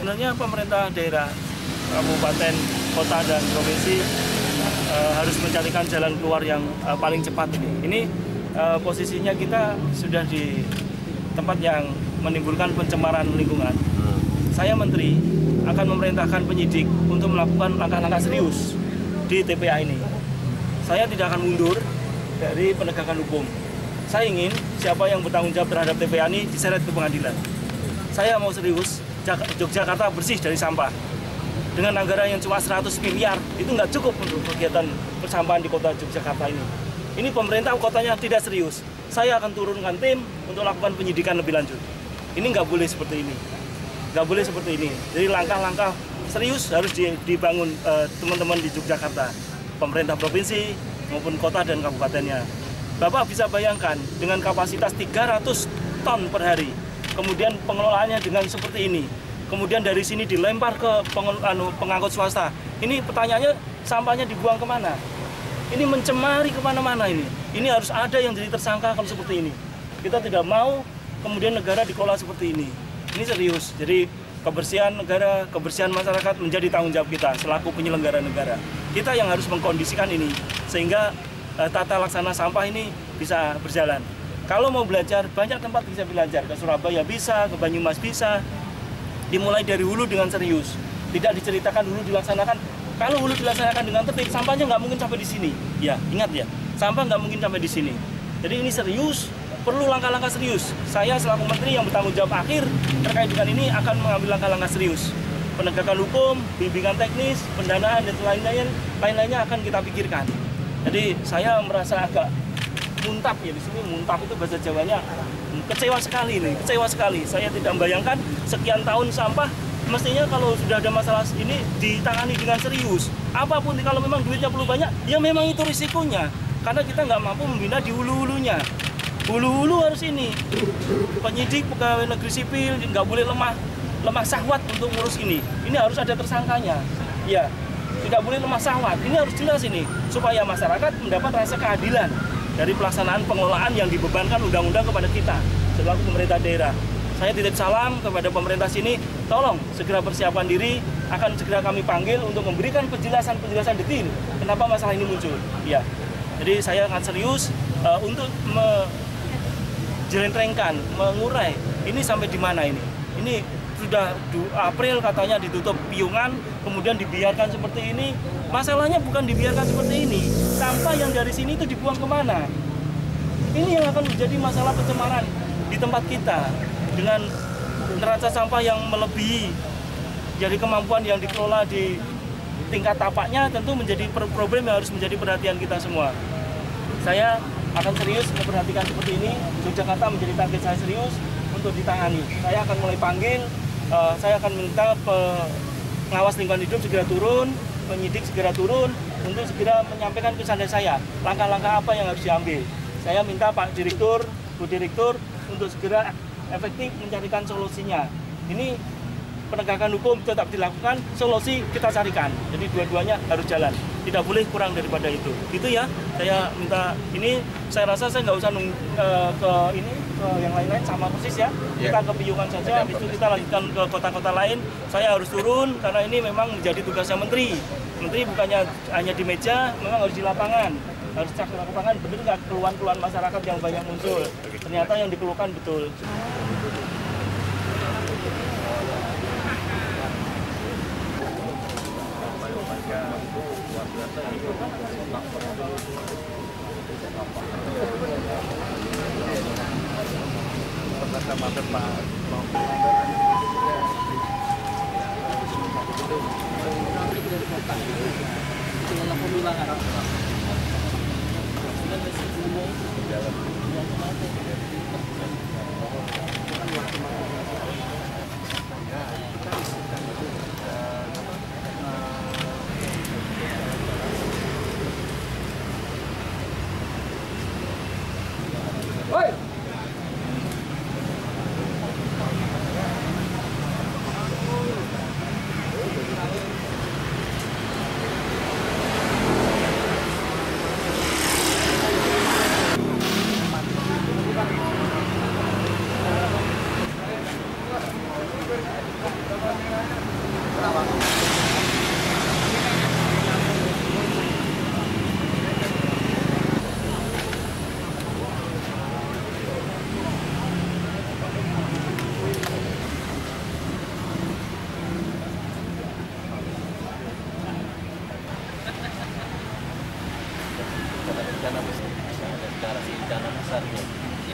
Sebenarnya pemerintah daerah, kabupaten, kota, dan provinsi harus mencarikan jalan keluar yang paling cepat ini. Ini posisinya kita sudah di tempat yang menimbulkan pencemaran lingkungan. Saya Menteri akan memerintahkan penyidik untuk melakukan langkah-langkah serius di TPA ini. Saya tidak akan mundur dari penegakan hukum. Saya ingin siapa yang bertanggung jawab terhadap TPA ini diseret ke pengadilan. Saya mau serius, Yogyakarta bersih dari sampah. Dengan anggaran yang cuma 100 miliar, itu nggak cukup untuk kegiatan persampahan di kota Yogyakarta ini. Ini pemerintah kotanya tidak serius. Saya akan turunkan tim untuk lakukan penyidikan lebih lanjut. Ini nggak boleh seperti ini. Nggak boleh seperti ini. Jadi langkah-langkah serius harus dibangun teman-teman di Yogyakarta. Pemerintah provinsi maupun kota dan kabupatennya. Bapak bisa bayangkan dengan kapasitas 300 ton per hari. Kemudian pengelolaannya dengan seperti ini. Kemudian dari sini dilempar ke pengangkut swasta. Ini pertanyaannya, sampahnya dibuang kemana? Ini mencemari kemana-mana ini. Ini harus ada yang jadi tersangka kalau seperti ini. Kita tidak mau kemudian negara dikelola seperti ini. Ini serius. Jadi kebersihan negara, kebersihan masyarakat menjadi tanggung jawab kita selaku penyelenggara negara. Kita yang harus mengkondisikan ini sehingga tata laksana sampah ini bisa berjalan. Kalau mau belajar, banyak tempat bisa belajar. Ke Surabaya bisa, ke Banyumas bisa. Dimulai dari hulu dengan serius. Tidak diceritakan hulu dilaksanakan. Kalau hulu dilaksanakan dengan tertib, sampahnya nggak mungkin sampai di sini. Ya, ingat ya, sampah nggak mungkin sampai di sini. Jadi ini serius, perlu langkah-langkah serius. Saya selaku Menteri yang bertanggung jawab akhir terkait dengan ini akan mengambil langkah-langkah serius. Penegakan hukum, bimbingan teknis, pendanaan, dan lain-lainnya akan kita pikirkan. Jadi saya merasa agak muntap ya di sini. Muntap itu bahasa Jawanya kecewa sekali nih, kecewa sekali. Saya tidak membayangkan sekian tahun sampah mestinya kalau sudah ada masalah ini ditangani dengan serius. Apapun kalau memang duitnya perlu banyak, ya memang itu risikonya. Karena kita nggak mampu membina di hulu-hulunya. Hulu-hulu harus ini. Penyidik, pegawai negeri sipil nggak boleh lemah sahwat untuk ngurus ini. Ini harus ada tersangkanya. Ya, tidak boleh lemah sahwat. Ini harus jelas ini supaya masyarakat mendapat rasa keadilan dari pelaksanaan pengelolaan yang dibebankan undang-undang kepada kita selaku pemerintah daerah. Saya titip salam kepada pemerintah sini, tolong segera persiapan diri, akan segera kami panggil untuk memberikan penjelasan detail kenapa masalah ini muncul. Ya, jadi saya akan serius untuk menjelentrengkan, mengurai ini sampai di mana ini. Ini sudah April katanya ditutup piungan, kemudian dibiarkan seperti ini. Masalahnya bukan dibiarkan seperti ini. Sampah yang dari sini itu dibuang kemana? Ini yang akan menjadi masalah pencemaran di tempat kita. Dengan neraca sampah yang melebihi jadi kemampuan yang dikelola di tingkat tapaknya, tentu menjadi problem yang harus menjadi perhatian kita semua. Saya akan serius memperhatikan seperti ini. Yogyakarta menjadi target saya serius untuk ditangani. Saya akan mulai panggil, saya akan minta pengawas lingkungan hidup segera turun, penyidik segera turun untuk segera menyampaikan kesan saya, langkah-langkah apa yang harus diambil. Saya minta Pak Direktur, Bu Direktur untuk segera efektif mencarikan solusinya. Ini penegakan hukum tetap dilakukan, solusi kita carikan. Jadi dua-duanya harus jalan, tidak boleh kurang daripada itu. Gitu ya, saya minta ini. Saya rasa saya nggak usah ke yang lain-lain, sama persis ya. Kita ke Piungan saja, habis itu kita lanjutkan ke kota-kota lain. Saya harus turun karena ini memang menjadi tugasnya Menteri. Menteri bukannya hanya di meja, memang harus di lapangan. Harus cek di lapangan, benar nggak keluhan-keluhan masyarakat yang banyak muncul. Ternyata yang dikeluhkan betul. karena bencana besar, ada deklarasi bencana besarnya. Ini